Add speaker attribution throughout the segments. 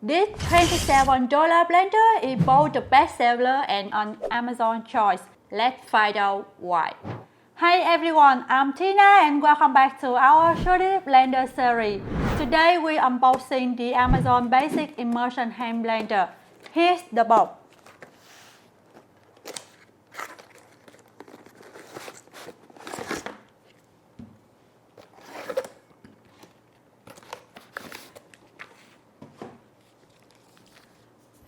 Speaker 1: This $27 blender is both the bestseller and an Amazon choice. Let's find out why. Hi everyone, I'm Tina and welcome back to our Shouldit blender series. Today we are unboxing the Amazon Basic Immersion Hand Blender. Here's the box.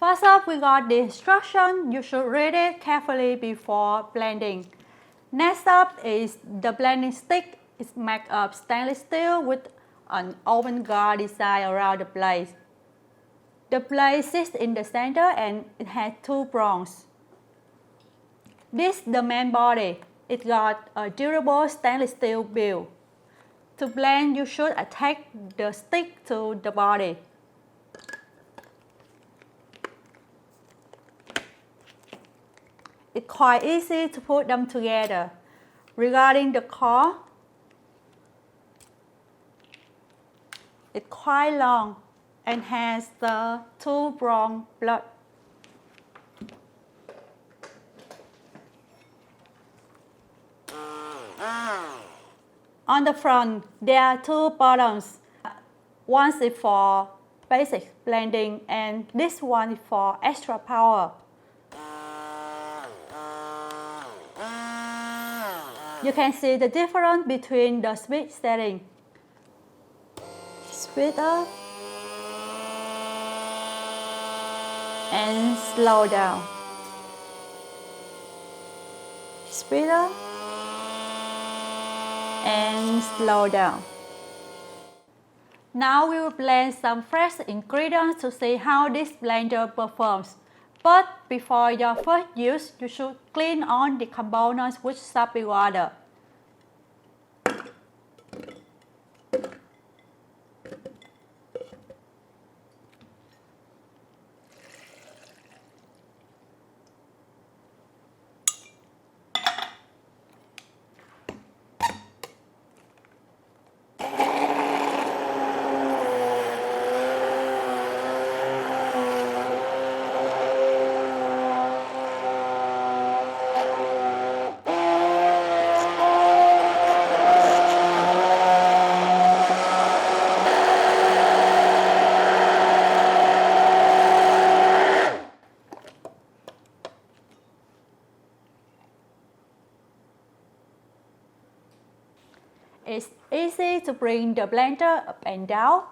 Speaker 1: First up, we got the instruction. You should read it carefully before blending. Next up is the blending stick. It's made of stainless steel with an open guard design around the blade. The blade sits in the center and it has two prongs. This is the main body. It got a durable stainless steel build. To blend, you should attach the stick to the body. It's quite easy to put them together. Regarding the core, it's quite long and has the two-pronged blade. On the front, there are two buttons. One is for basic blending and this one is for extra power. You can see the difference between the speed setting. Speed up and slow down. Speed up and slow down. Now we will blend some fresh ingredients to see how this blender performs. But before your first use, you should clean all the components with soapy water. It's easy to bring the blender up and down.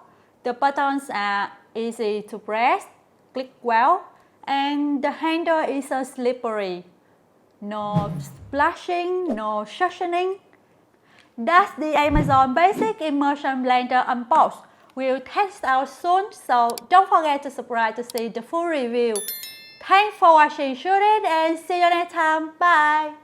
Speaker 1: The buttons are easy to press, click well, and the handle is slippery. No splashing, no suctioning. That's the Amazon Basic Immersion Blender unboxed. We'll test out soon, so don't forget to subscribe to see the full review. Thanks for watching Shouldit and see you next time. Bye!